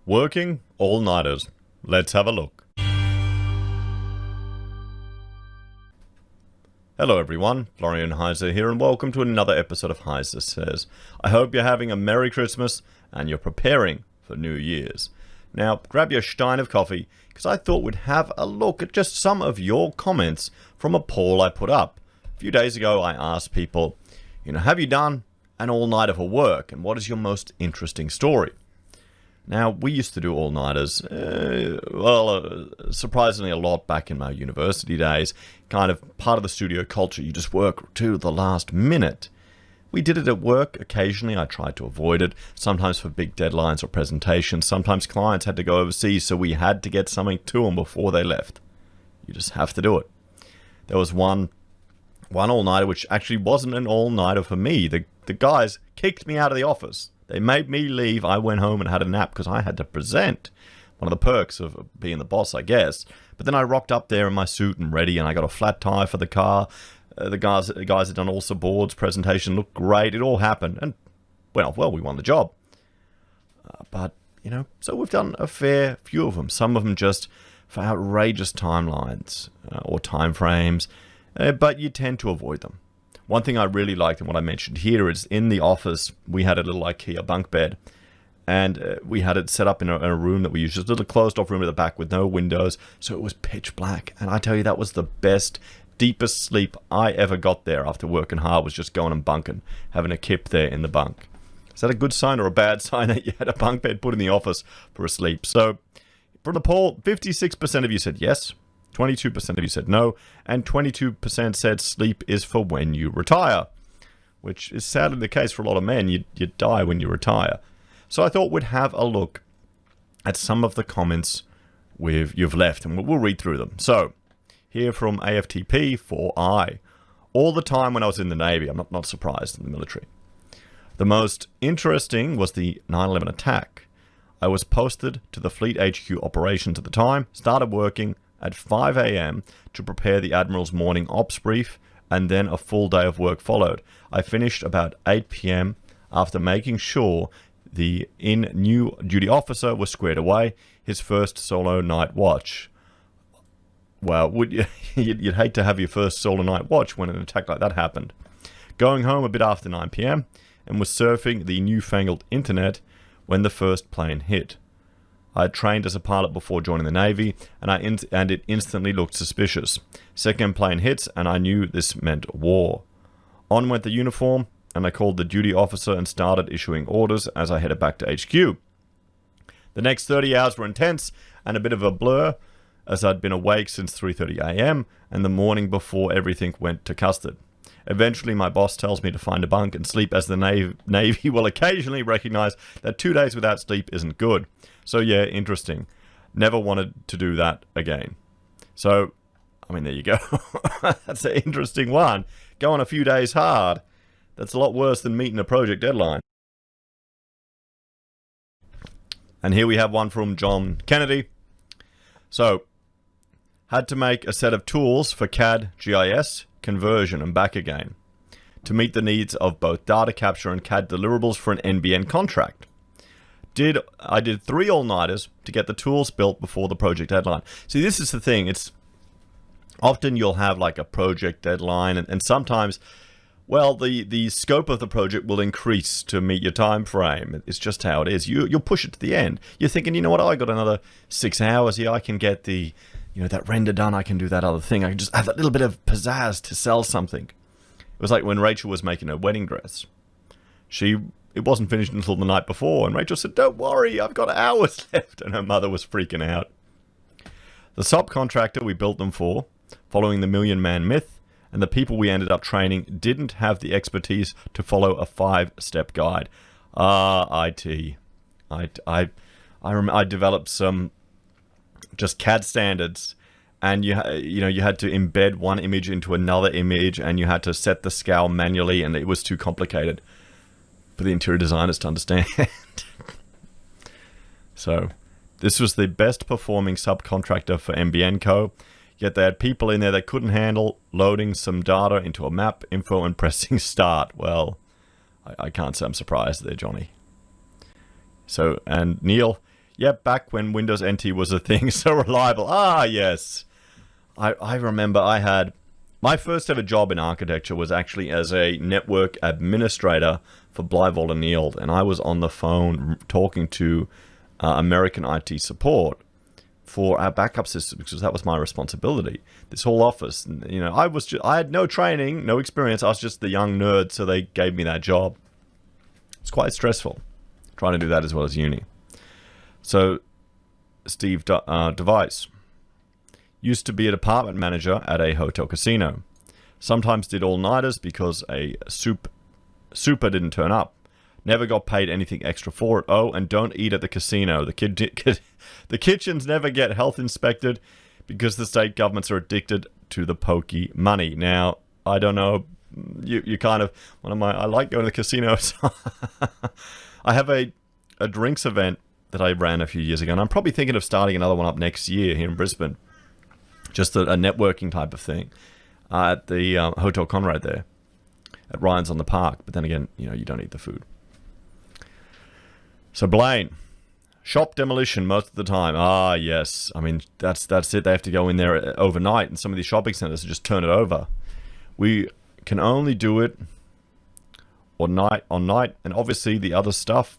Working all-nighters. Let's have a look. Hello everyone, Florian.Heise here, and welcome to another episode of HeiseSays. I hope you're having a Merry Christmas and you're preparing for New Year's. Now, grab your stein of coffee, because I thought we'd have a look at just some of your comments from a poll I put up. A few days ago I asked people, have you done an all-nighter for work, and what is your most interesting story? Now, we used to do all-nighters, surprisingly a lot back in my university days. Kind of part of the studio culture, you just work to the last minute. We did it at work occasionally. I tried to avoid it, sometimes for big deadlines or presentations. Sometimes clients had to go overseas, so we had to get something to them before they left. You just have to do it. There was one all-nighter, which actually wasn't an all-nighter for me. The guys kicked me out of the office. They made me leave. I went home and had a nap because I had to present. One of the perks of being the boss, I guess. But then I rocked up there in my suit and ready, and I got a flat tire for the car. The guys had done AussieBroadband's presentation, looked great. It all happened and went off well. We won the job. But, so we've done a fair few of them. Some of them just for outrageous timelines or time frames, but you tend to avoid them. One thing I really liked, and what I mentioned here, is in the office, we had a little IKEA bunk bed, and we had it set up in a room that we used, just a little closed-off room at the back with no windows, so it was pitch black. And I tell you, that was the best, deepest sleep I ever got there after working hard, was just going and bunking, having a kip there in the bunk. Is that a good sign or a bad sign that you had a bunk bed put in the office for a sleep? So, from the poll, 56% of you said yes. 22% of you said no, and 22% said sleep is for when you retire, which is sadly the case for a lot of men. You die when you retire. So I thought we'd have a look at some of the comments you've left, and we'll read through them. So, here from AFTP for I. All the time when I was in the Navy, I'm not surprised in the military. The most interesting was the 9/11 attack. I was posted to the Fleet HQ operations at the time, started working at 5 a.m. to prepare the Admiral's morning ops brief, and then a full day of work followed. I finished about 8 p.m. after making sure the new duty officer was squared away, his first solo night watch. Well, you'd hate to have your first solo night watch when an attack like that happened. Going home a bit after 9 p.m. and was surfing the newfangled internet when the first plane hit. I had trained as a pilot before joining the Navy, and it instantly looked suspicious. Second plane hits, and I knew this meant war. On went the uniform, and I called the duty officer and started issuing orders as I headed back to HQ. The next 30 hours were intense and a bit of a blur, as I'd been awake since 3:30 a.m. and the morning before everything went to custard. Eventually, my boss tells me to find a bunk and sleep, as the Navy will occasionally recognize that 2 days without sleep isn't good. So yeah, interesting. Never wanted to do that again. So, there you go. That's an interesting one. Going a few days hard. That's a lot worse than meeting a project deadline. And here we have one from John Kennedy. So, had to make a set of tools for CAD, GIS, conversion and back again to meet the needs of both data capture and CAD deliverables for an NBN contract. I did 3 all-nighters to get the tools built before the project deadline. See, this is the thing. It's often you'll have like a project deadline, and sometimes, well, the scope of the project will increase to meet your time frame. It's just how it is. You'll push it to the end. You're thinking, you know what? I got another 6 hours here. I can get the that render done. I can do that other thing. I can just add that little bit of pizzazz to sell something. It was like when Rachel was making her wedding dress. It wasn't finished until the night before, and Rachel said, "Don't worry, I've got hours left," and her mother was freaking out. The subcontractor we built them for, following the million-man myth, and the people we ended up training didn't have the expertise to follow a 5-step guide. IT. I developed some just CAD standards, and you had to embed one image into another image, and you had to set the scale manually, and it was too complicated for the interior designers to understand. So, this was the best performing subcontractor for MBN Co. Yet they had people in there that couldn't handle loading some data into a map info and pressing start. Well, I can't say I'm surprised there, Johnny. So, and Neil, Yep, back when Windows NT was a thing, so reliable. Ah, yes. I remember I had... My first ever job in architecture was actually as a network administrator for Blyvold and Neild, and I was on the phone talking to American IT support for our backup system because that was my responsibility. This whole office, you know, I had no training, no experience. I was just the young nerd, so they gave me that job. It's quite stressful trying to do that as well as uni. So, Steve Device used to be a department manager at a hotel casino. Sometimes did all-nighters because a super didn't turn up. Never got paid anything extra for it. Oh, and don't eat at the casino. The kitchens never get health inspected because the state governments are addicted to the pokey money. Now, I don't know. You kind of... I like going to the casinos. I have a drinks event that I ran a few years ago, and I'm probably thinking of starting another one up next year here in Brisbane. Just a networking type of thing at the Hotel Conrad there at Ryan's on the Park. But then again, you know, you don't eat the food. So Blaine, shop demolition most of the time. Ah, yes. I mean, that's it. They have to go in there overnight, and some of these shopping centers just turn it over. We can only do it on night, and obviously the other stuff.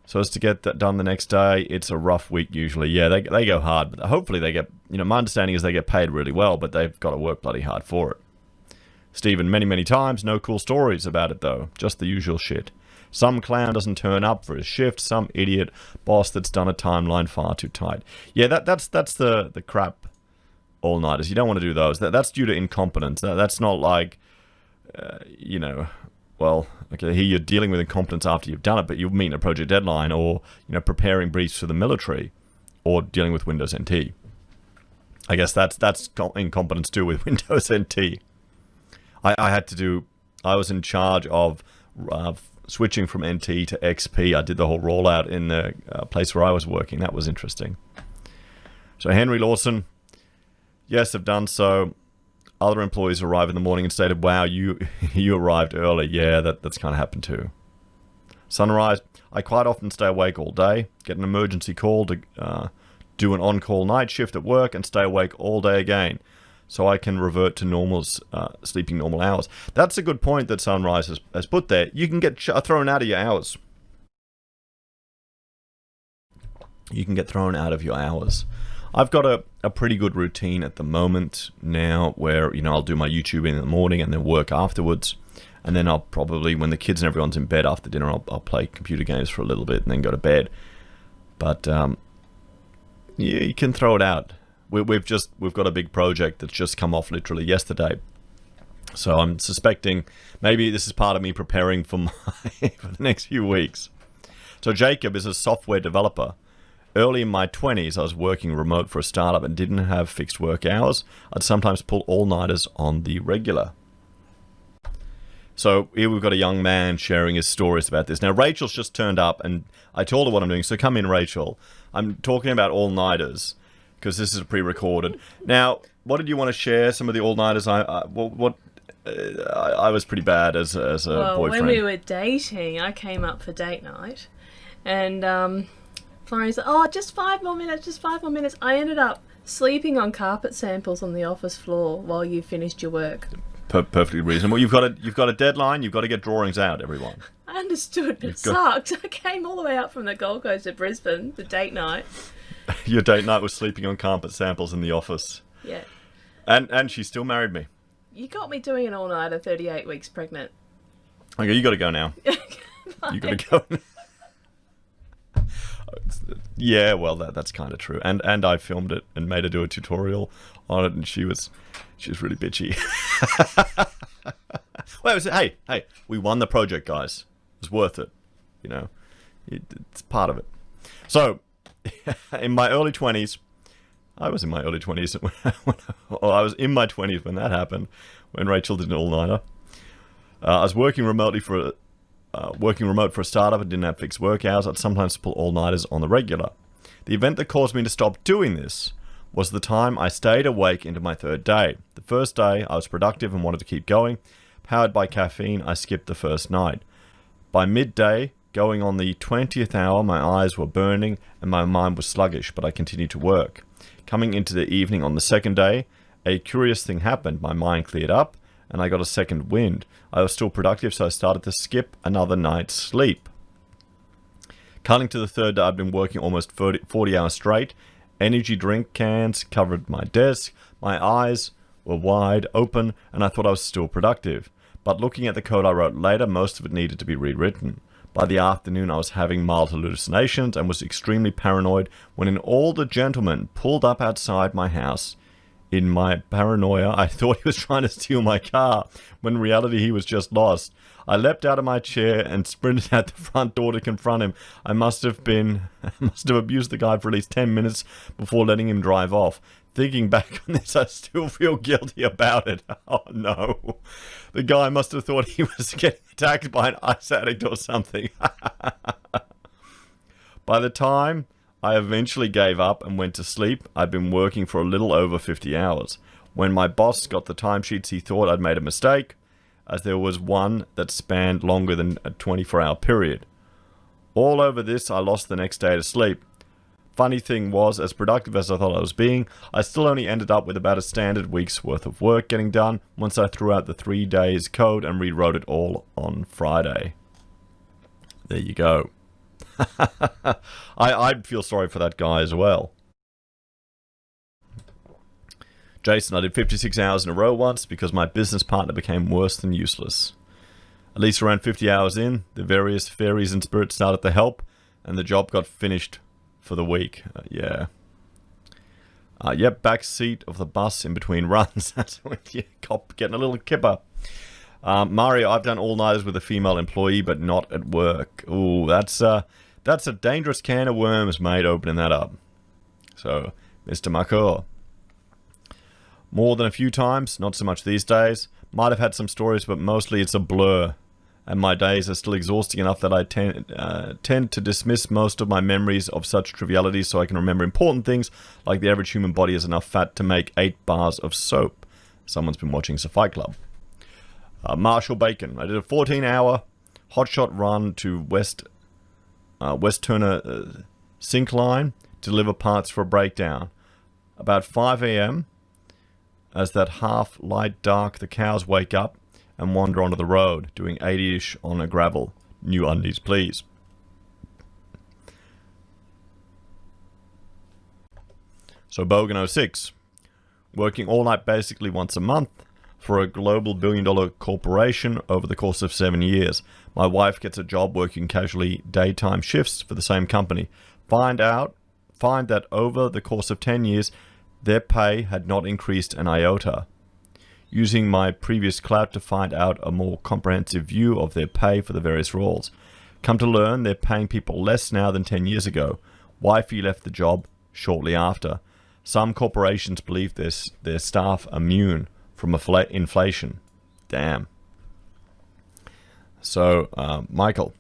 So as to get that done the next day, it's a rough week usually. Yeah, they go hard, but hopefully they get, you know, my understanding is they get paid really well, but they've got to work bloody hard for it. Stephen, many times, no cool stories about it though, just the usual shit. Some clown doesn't turn up for his shift, some idiot boss that's done a timeline far too tight. Yeah, that's the crap all-nighters. You don't want to do those. That's due to incompetence. That's not like, you know... Well, okay, here you're dealing with incompetence after you've done it, but you're meeting a project deadline or, you know, preparing briefs for the military or dealing with Windows NT. I guess that's incompetence too with Windows NT. I was in charge of switching from NT to XP. I did the whole rollout in the place where I was working. That was interesting. So Henry Lawson, yes, I've done so. Other employees arrive in the morning and stated, wow, you arrived early. Yeah, that's kind of happened too. Sunrise, I quite often stay awake all day, get an emergency call to do an on-call night shift at work and stay awake all day again so I can revert to sleeping normal hours. That's a good point that Sunrise has put there. You can get thrown out of your hours. You can get thrown out of your hours. I've got a pretty good routine at the moment now where, you know, I'll do my YouTube in the morning and then work afterwards. And then I'll probably, when the kids and everyone's in bed after dinner, I'll play computer games for a little bit and then go to bed. But, yeah, you can throw it out. We've got a big project that's just come off literally yesterday. So I'm suspecting maybe this is part of me preparing for for the next few weeks. So Jacob is a software developer. Early in my 20s, I was working remote for a startup and didn't have fixed work hours. I'd sometimes pull all-nighters on the regular. So here we've got a young man sharing his stories about this. Now, Rachel's just turned up, and I told her what I'm doing. So come in, Rachel. I'm talking about all-nighters, because this is pre-recorded. Now, what did you want to share? Some of the all-nighters? I was pretty bad as a boyfriend. When we were dating, I came up for date night, and... Florian's like, oh, just 5 more minutes. I ended up sleeping on carpet samples on the office floor while you finished your work. Perfectly reasonable. You've got a deadline. You've got to get drawings out, everyone. I understood, but it sucked. I came all the way up from the Gold Coast to Brisbane for date night. Your date night was sleeping on carpet samples in the office. Yeah. And she still married me. You got me doing an all-nighter 38 weeks pregnant. Okay, you got to go now. You got to go now. Yeah, well, that's kind of true. And I filmed it and made her do a tutorial on it, and she was really bitchy. Well, hey, we won the project, guys. It was worth it. You know, it's part of it. So, in my early 20s, I was in my early 20s. I was in my 20s when that happened, when Rachel did an all-nighter. I was working remote for a startup and didn't have fixed work hours. I'd sometimes pull all-nighters on the regular. The event that caused me to stop doing this was the time I stayed awake into my third day. The first day, I was productive and wanted to keep going. Powered by caffeine, I skipped the first night. By midday, Going on the 20th hour, my eyes were burning and my mind was sluggish, but I continued to work. Coming into the evening on the second day, a curious thing happened. My mind cleared up and I got a second wind. I was still productive, so I started to skip another night's sleep. Cutting to the third day, I'd been working almost 40 hours straight. Energy drink cans covered my desk. My eyes were wide open and I thought I was still productive. But looking at the code I wrote later, most of it needed to be rewritten. By the afternoon, I was having mild hallucinations and was extremely paranoid when an older gentleman pulled up outside my house. In my paranoia, I thought he was trying to steal my car, when in reality he was just lost. I leapt out of my chair and sprinted out the front door to confront him. I must have abused the guy for at least 10 minutes before letting him drive off. Thinking back on this, I still feel guilty about it. Oh no. The guy must have thought he was getting attacked by an ice addict or something. By the time I eventually gave up and went to sleep, I'd been working for a little over 50 hours. When my boss got the timesheets, he thought I'd made a mistake, as there was one that spanned longer than a 24-hour period. All over this, I lost the next day to sleep. Funny thing was, as productive as I thought I was being, I still only ended up with about a standard week's worth of work getting done once I threw out the 3 days code and rewrote it all on Friday. There you go. I'd feel sorry for that guy as well. Jason, I did 56 hours in a row once because my business partner became worse than useless. At least around 50 hours in, the various fairies and spirits started to help, and the job got finished for the week. Yep, back seat of the bus in between runs. That's when you cop getting a little kipper. Mario, I've done all-nighters with a female employee, but not at work. Ooh, that's a dangerous can of worms, mate, opening that up. So, Mr. Marco. More than a few times, not so much these days. Might have had some stories, but mostly it's a blur. And my days are still exhausting enough that I tend to dismiss most of my memories of such trivialities so I can remember important things, like the average human body has enough fat to make 8 bars of soap. Someone's been watching Fight Club. Marshall Bacon. I did a 14-hour hotshot run to West Turner Sink Line to deliver parts for a breakdown. About 5 a.m., as that half light dark, the cows wake up and wander onto the road, doing 80-ish on a gravel. New undies, please. So Bogan 06. Working all night basically once a month for a global billion-dollar corporation over the course of 7 years. My wife gets a job working casually daytime shifts for the same company. Find that over the course of 10 years, their pay had not increased an iota. Using my previous clout to find out a more comprehensive view of their pay for the various roles. Come to learn, they're paying people less now than 10 years ago. Wifey left the job shortly after. Some corporations believe their staff immune from inflation. Damn. So, Michael.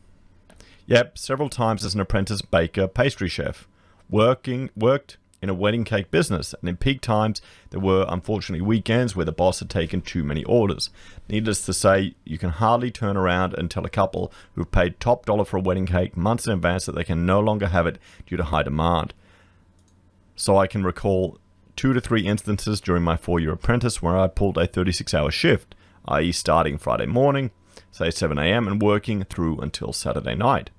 Yep, several times as an apprentice baker, pastry chef. Worked in a wedding cake business, and in peak times there were unfortunately weekends where the boss had taken too many orders. Needless to say, you can hardly turn around and tell a couple who've paid top dollar for a wedding cake months in advance that they can no longer have it due to high demand. So I can recall 2 to 3 instances during my 4-year apprentice where I pulled a 36-hour shift, i.e. starting Friday morning, say 7 a.m. and working through until Saturday night.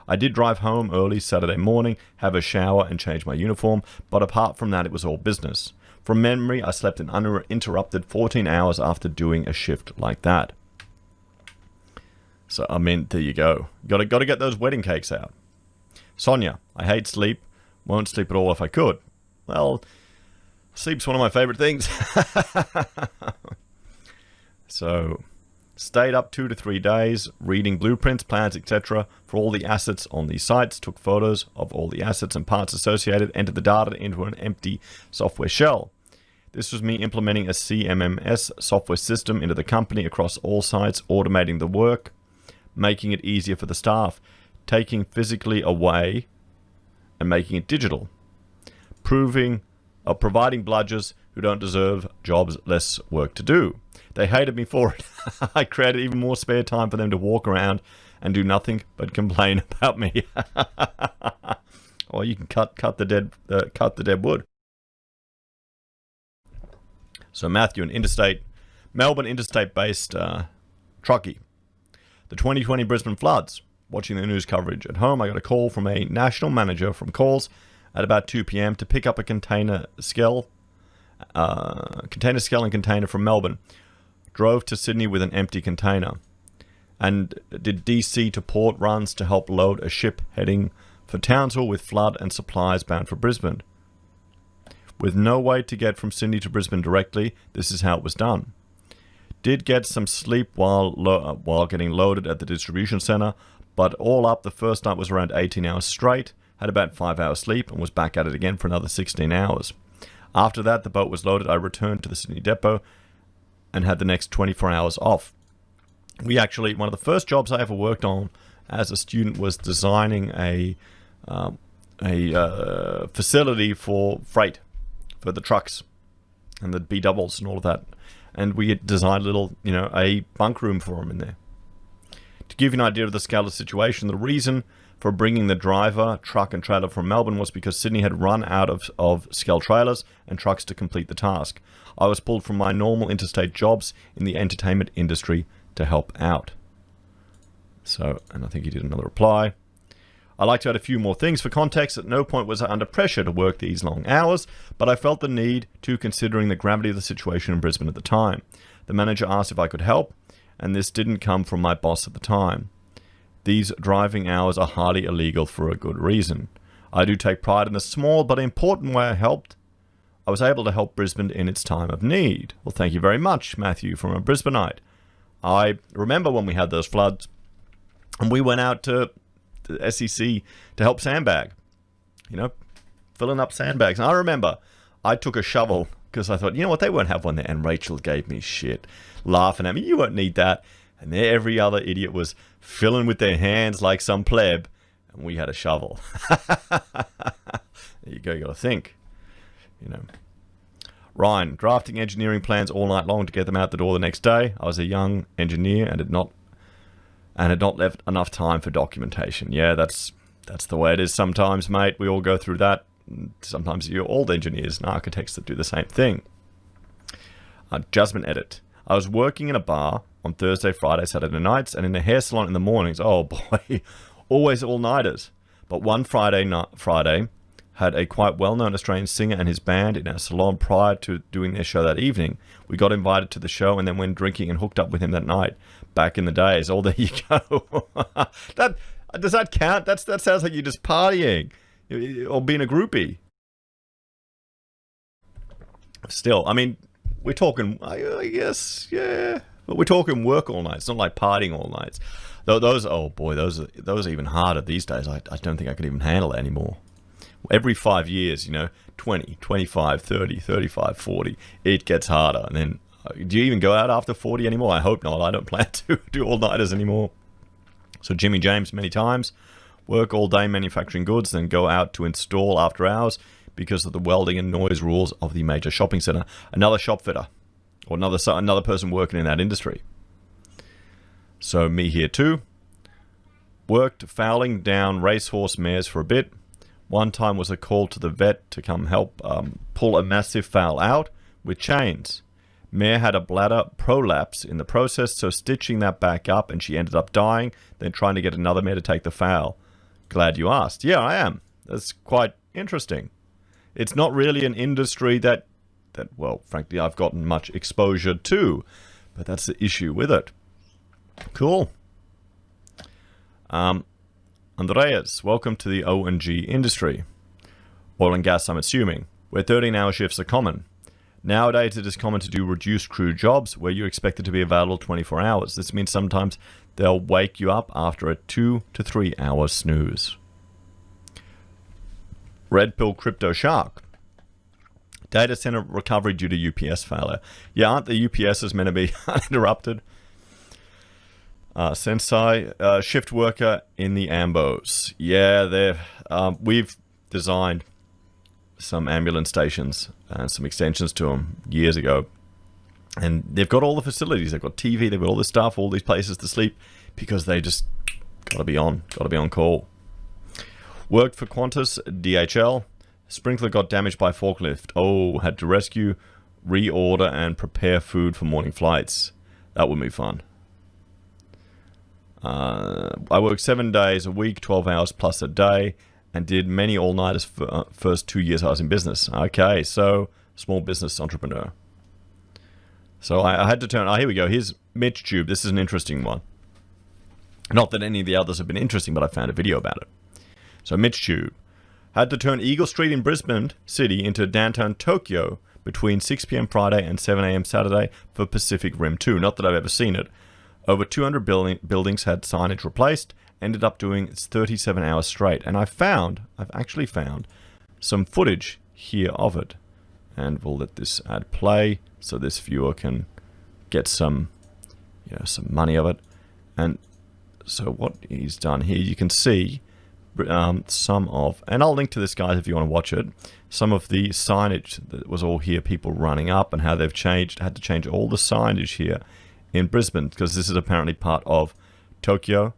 I did drive home early Saturday morning, have a shower and change my uniform, but apart from that it was all business. From memory, I slept an uninterrupted 14 hours after doing a shift like that. So, I mean, there you go. Gotta get those wedding cakes out. Sonia, I hate sleep. Won't sleep at all if I could. Well, sleep's one of my favorite things. So, stayed up 2 to 3 days, reading blueprints, plans, etc. for all the assets on these sites, took photos of all the assets and parts associated, entered the data into an empty software shell. This was me implementing a CMMS software system into the company across all sites, automating the work, making it easier for the staff, taking physically away and making it digital, providing bludgers who don't deserve jobs less work to do. They hated me for it. I created even more spare time for them to walk around and do nothing but complain about me. Or you can cut the dead wood. So Matthew, an Melbourne interstate-based truckie. The 2020 Brisbane floods. Watching the news coverage at home, I got a call from a national manager from Coles at about 2 p.m. to pick up a container scale and container from Melbourne. Drove to Sydney with an empty container and did DC to port runs to help load a ship heading for Townsville with flood and supplies bound for Brisbane. With no way to get from Sydney to Brisbane directly, this is how it was done. Did get some sleep while getting loaded at the distribution centre, but all up, the first night was around 18 hours straight, had about 5 hours sleep, and was back at it again for another 16 hours. After that, the boat was loaded. I returned to the Sydney depot and had the next 24 hours off. One of the first jobs I ever worked on as a student was designing a facility for freight, for the trucks and the B-doubles and all of that. And we had designed a bunk room for them in there. To give you an idea of the scale of the situation, the reason for bringing the driver, truck and trailer from Melbourne was because Sydney had run out of scale trailers and trucks to complete the task. I was pulled from my normal interstate jobs in the entertainment industry to help out. So, and I think he did another reply. I like to add a few more things for context. At no point was I under pressure to work these long hours, but I felt the need to, considering the gravity of the situation in Brisbane at the time. The manager asked if I could help, and this didn't come from my boss at the time. These driving hours are highly illegal for a good reason. I do take pride in the small but important way I was able to help Brisbane in its time of need. Well, thank you very much, Matthew, from a Brisbaneite. I remember when we had those floods, and we went out to the SEC to help sandbag, filling up sandbags. And I remember I took a shovel because I thought, you know what, they won't have one there. And Rachel gave me shit, laughing at me. You won't need that. And there every other idiot was filling with their hands like some pleb, and we had a shovel. There you go, you got to think. Ryan, drafting engineering plans all night long to get them out the door the next day. I was a young engineer and had not left enough time for documentation. Yeah, that's the way it is sometimes, mate. We all go through that. Sometimes you're all engineers and architects that do the same thing. Jasmine edit. I was working in a bar on Thursday, Friday, Saturday nights, and in a hair salon in the mornings. Oh boy, always all-nighters. But one Friday had a quite well-known Australian singer and his band in our salon prior to doing their show that evening. We got invited to the show and then went drinking and hooked up with him that night. Back in the days. Oh, there you go. Does that count? That sounds like you're just partying or being a groupie. Still, I mean, we're talking, I guess, yeah. But we're talking work all night. It's not like partying all nights. Those are even harder these days. I don't think I could even handle it anymore. Every 5 years, 20, 25, 30, 35, 40, it gets harder. And then, do you even go out after 40 anymore? I hope not. I don't plan to do all-nighters anymore. So Jimmy James, many times, work all day manufacturing goods, then go out to install after hours because of the welding and noise rules of the major shopping centre. Another shop fitter, or another person working in that industry. So me here too. Worked fouling down racehorse mares for a bit. One time was a call to the vet to come help pull a massive foal out with chains. Mare had a bladder prolapse in the process, so stitching that back up, and she ended up dying, then trying to get another mare to take the foal. Glad you asked. Yeah, I am. That's quite interesting. It's not really an industry that well, frankly, I've gotten much exposure to, but that's the issue with it. Cool. Andreas, welcome to the O&G industry. Oil and gas, I'm assuming, where 13-hour shifts are common. Nowadays, it is common to do reduced crew jobs where you're expected to be available 24 hours. This means sometimes they'll wake you up after a 2 to 3 hour snooze. Red Pill Crypto Shark. Data center recovery due to UPS failure. Yeah, aren't the UPSs meant to be uninterrupted? Sensei, shift worker in the Ambos. Yeah, we've designed some ambulance stations and some extensions to them years ago. And they've got all the facilities. They've got TV, they've got all this stuff, all these places to sleep, because they Gotta be on call. Worked for Qantas DHL. Sprinkler got damaged by forklift. Oh, had to rescue, reorder, and prepare food for morning flights. That would be fun. I worked 7 days a week, 12 hours plus a day, and did many all-nighters for first 2 years I was in business. Okay, so small business entrepreneur. So I had to turn... Oh, here we go. Here's Mitch Tube. This is an interesting one. Not that any of the others have been interesting, but I found a video about it. So Mitch Tube had to turn Eagle Street in Brisbane City into downtown Tokyo between 6 p.m. Friday and 7 a.m. Saturday for Pacific Rim 2. Not that I've ever seen it. Over 200 buildings had signage replaced. Ended up doing 37 hours straight. And I've actually found some footage here of it. And we'll let this ad play so this viewer can get some money of it. And so what he's done here, you can see some of, and I'll link to this, guys, if you want to watch it, some of the signage that was all here, people running up, and how they've had to change all the signage here in Brisbane, because this is apparently part of Tokyo.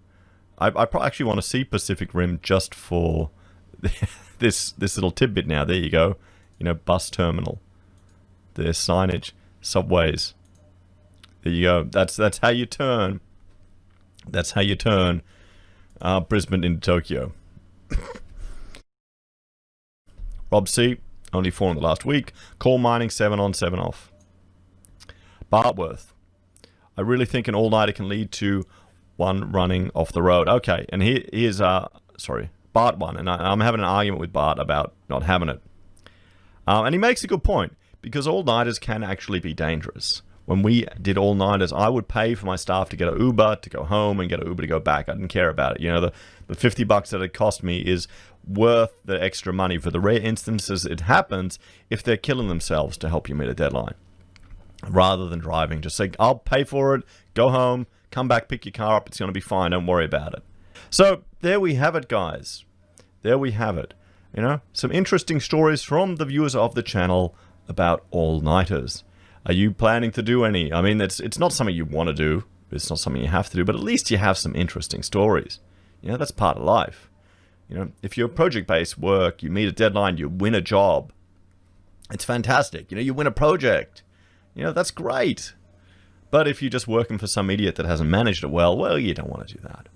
I actually want to see Pacific Rim just for this little tidbit now. There you go. Bus terminal. There's signage. Subways. There you go. That's how you turn. That's how you turn Brisbane into Tokyo. Rob C, only 4 in the last week. Coal mining, 7 on, 7 off. Bartworth. I really think an all-nighter can lead to one running off the road. Okay, and here's Bart one, and I'm having an argument with Bart about not having it. And he makes a good point, because all-nighters can actually be dangerous. When we did all-nighters, I would pay for my staff to get an Uber to go home and get an Uber to go back. I didn't care about it. The $50 that it cost me is worth the extra money for the rare instances it happens if they're killing themselves to help you meet a deadline. Rather than driving, just say, I'll pay for it, go home, come back, pick your car up, it's going to be fine, don't worry about it. So there we have it, guys. There we have it. Some interesting stories from the viewers of the channel about all-nighters. Are you planning to do any? I mean, it's not something you want to do. It's not something you have to do, but at least you have some interesting stories. That's part of life. If you're project-based work, you meet a deadline, you win a job. It's fantastic. You win a project. That's great. But if you're just working for some idiot that hasn't managed it well, you don't want to do that.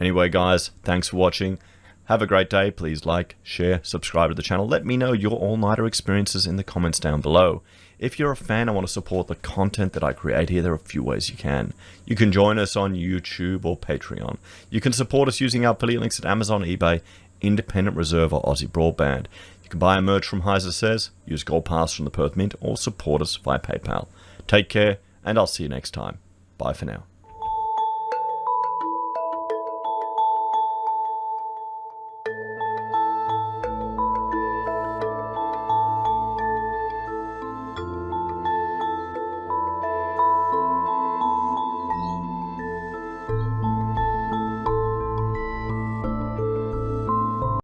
Anyway, guys, thanks for watching. Have a great day. Please like, share, subscribe to the channel. Let me know your all-nighter experiences in the comments down below. If you're a fan and want to support the content that I create here, there are a few ways you can. You can join us on YouTube or Patreon. You can support us using our affiliate links at Amazon, eBay, Independent Reserve, or AussieBroadband. You can buy a merch from HeiseSays, use Gold Pass from the Perth Mint, or support us via PayPal. Take care, and I'll see you next time. Bye for now.